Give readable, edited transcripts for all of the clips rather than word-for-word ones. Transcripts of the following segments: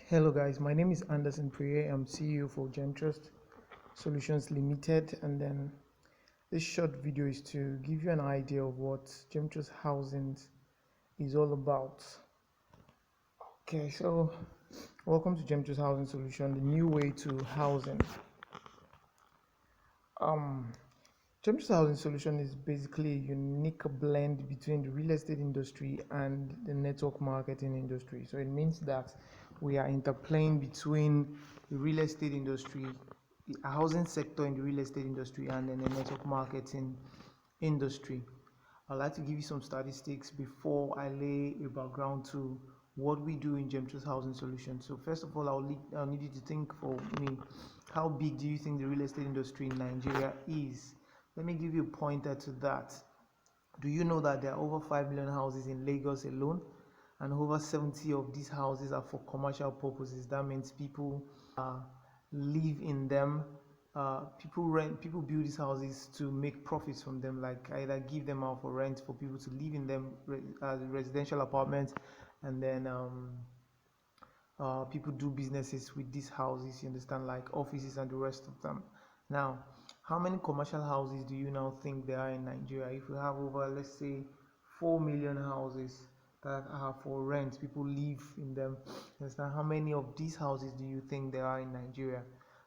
Hello guys, my name is Anderson Priye. I'm CEO for GEMTRUST Solutions Limited, and then this short video is to give you an idea of what GEMTRUST Housing is all about. Okay, so welcome to GEMTRUST Housing Solution, the new way to housing. GEMTRUST Housing Solution is basically a unique blend between the real estate industry and the network marketing industry. So it means that we are interplaying between the real estate industry, the housing sector in the real estate industry, and then the network marketing industry. I'd like to give you some statistics before I lay a background to what we do in GEMTRUST Housing Solutions. So first of all, I'll need you to think for me, how big do you think the real estate industry in Nigeria is? Let me give you a pointer to that. Do you know that there are over 5 million houses in Lagos alone, and over 70 of these houses are for commercial purposes? That means people live in them. People build these houses to make profits from them, like either give them out for rent for people to live in them as residential apartments, and then people do businesses with these houses, you understand, like offices and the rest of them. Now, how many commercial houses do you now think there are in Nigeria? If we have over, let's say, 4 million houses that are for rent, people live in them, understand, how many of these houses do you think there are in Nigeria?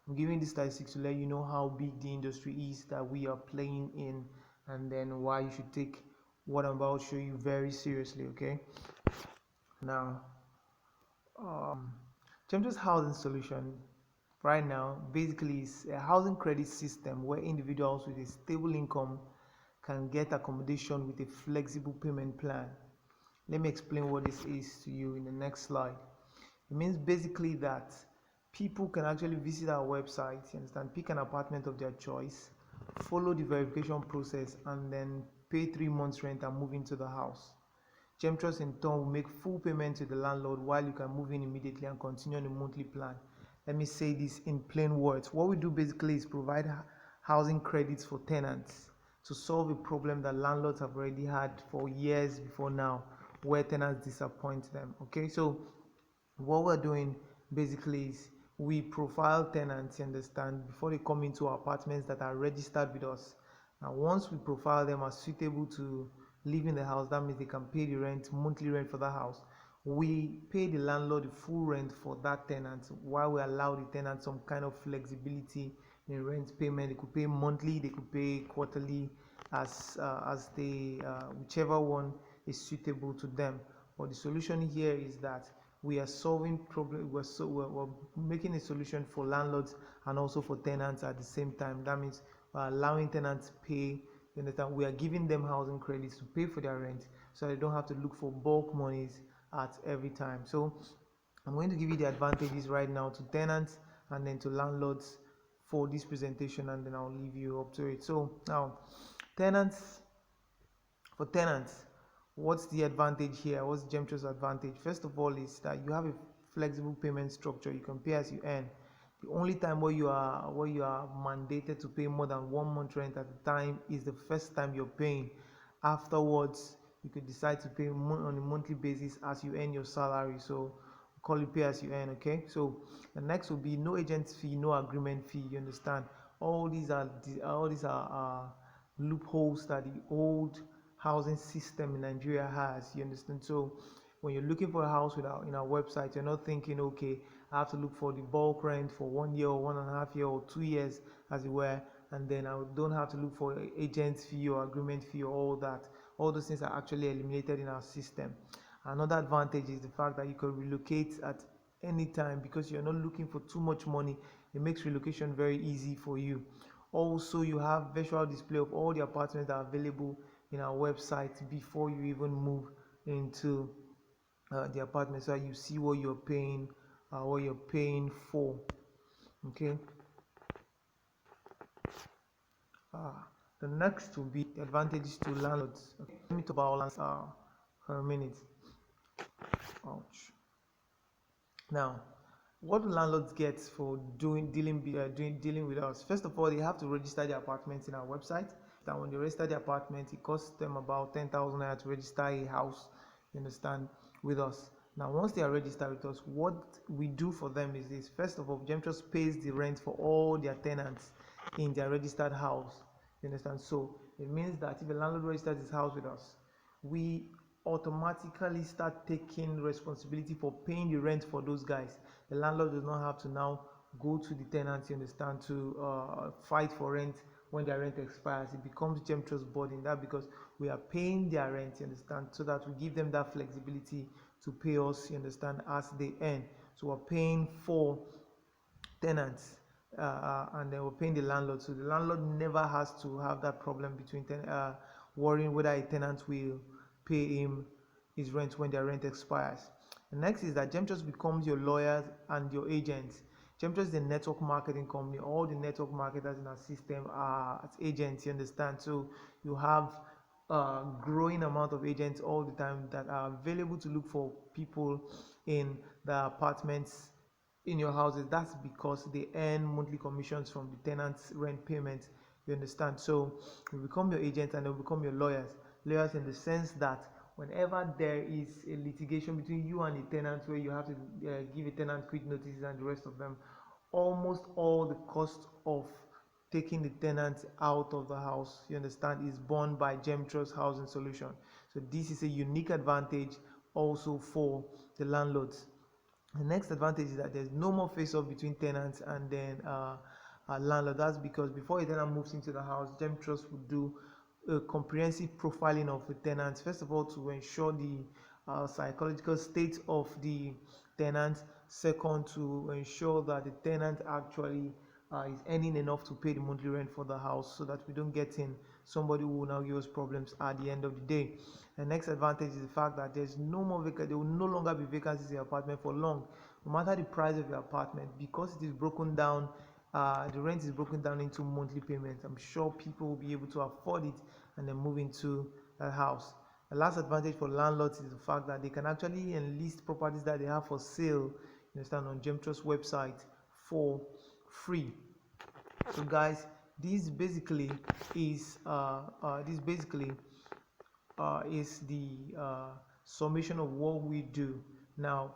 I'm giving this statistics to let you know how big the industry is that we are playing in, and then why you should take what I'm about to show you very seriously. Okay, now GEMTRUST Housing Solution right now basically is a housing credit system where individuals with a stable income can get accommodation with a flexible payment plan. Let me explain what this is to you in the next slide. It means basically that people can actually visit our website, you understand, pick an apartment of their choice, follow the verification process, and then pay 3 months rent and move into the house. GEMTRUST in turn will make full payment to the landlord while you can move in immediately and continue on a monthly plan. Let me say this in plain words. What we do basically is provide housing credits for tenants to solve a problem that landlords have already had for years before now, where tenants disappoint them. Okay, so what we're doing basically is we profile tenants, you understand, before they come into our apartments that are registered with us. Now, once we profile them as suitable to live in the house, that means they can pay the rent, monthly rent for that house. We pay the landlord the full rent for that tenant, while we allow the tenant some kind of flexibility in rent payment. They could pay monthly, they could pay quarterly, as they whichever one is suitable to them. But the solution here is that we are solving problem. We're making a solution for landlords and also for tenants at the same time. That means we're allowing tenants to pay. You understand? We are giving them housing credits to pay for their rent, so they don't have to look for bulk monies at every time. So I'm going to give you the advantages right now to tenants and then to landlords for this presentation, and then I'll leave you up to it. So now, for tenants, what's the advantage here? What's GEMTRUST's advantage? First of all is that you have a flexible payment structure. You can pay as you earn. The only time where you are mandated to pay more than 1 month rent at a time is the first time you're paying. Afterwards, you could decide to pay on a monthly basis as you earn your salary. So call it pay as you earn. Okay, so the next will be no agent fee, no agreement fee. You understand? All these are loopholes that the old housing system in Nigeria has. You understand? So when you're looking for a house in our website, you're not thinking, okay, I have to look for the bulk rent for 1 year or 1.5 years or 2 years, as it were, and then I don't have to look for agent fee or agreement fee or all that. All those things are actually eliminated in our system. Another advantage is the fact that you can relocate at any time because you're not looking for too much money. It makes relocation very easy for you. Also, you have visual display of all the apartments that are available in our website before you even move into the apartment, so you see what you're paying for. Okay. The next will be the advantages to landlords. Okay, let me talk about landlords for a minute. Ouch. Now, what do landlords get for dealing with us? First of all, they have to register their apartments in our website. And when they register the apartment, it costs them about 10,000 naira to register a house, you understand, with us. Now, once they are registered with us, what we do for them is this. First of all, GEMTRUST pays the rent for all their tenants in their registered house. You understand? So it means that if a landlord registers his house with us, we automatically start taking responsibility for paying the rent for those guys. The landlord does not have to now go to the tenants, you understand, to fight for rent when their rent expires. It becomes GEMTRUST burden, that because we are paying their rent, you understand, so that we give them that flexibility to pay us, you understand, as they earn. So we're paying for tenants, and then we're paying the landlord. So the landlord never has to have that problem between worrying whether a tenant will pay him his rent when their rent expires. The next is that GEMTRUST becomes your lawyers and your agents. GEMTRUST is a network marketing company. All the network marketers in our system are as agents, you understand. So you have a growing amount of agents all the time that are available to look for people in the apartments in your houses. That's because they earn monthly commissions from the tenants' rent payments. You understand? So we become your agents and they'll become your lawyers. Lawyers in the sense that whenever there is a litigation between you and a tenant where you have to give a tenant quit notices and the rest of them, almost all the cost of taking the tenants out of the house, you understand, is borne by GEMTRUST Housing Solution. So this is a unique advantage also for the landlords. The next advantage is that there's no more face-off between tenants and then landlord. That's because before a tenant moves into the house, GEMTRUST would do a comprehensive profiling of the tenants. First of all, to ensure the psychological state of the tenant. Second, to ensure that the tenant actually is earning enough to pay the monthly rent for the house, so that we don't get in somebody who will now give us problems at the end of the day. The next advantage is the fact that there will no longer be vacancies in your apartment for long, no matter the price of your apartment, because it is broken down. The rent is broken down into monthly payments. I'm sure people will be able to afford it and then move into a house. The last advantage for landlords is the fact that they can actually enlist properties that they have for sale, you understand, on GEMTRUST website for free. So guys, this basically is the summation of what we do now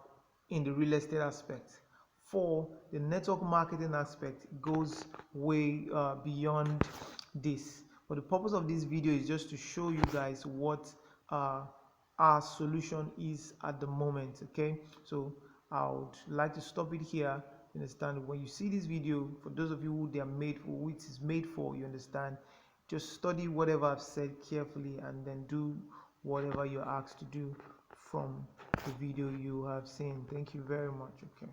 in the real estate aspect. For the network marketing aspect, it goes way beyond this. But the purpose of this video is just to show you guys what our solution is at the moment. Okay, so I would like to stop it here. You understand? When you see this video, for those of you who they are made for, which is made for, you understand, just study whatever I've said carefully and then do whatever you're asked to do from the video you have seen. Thank you very much. Okay.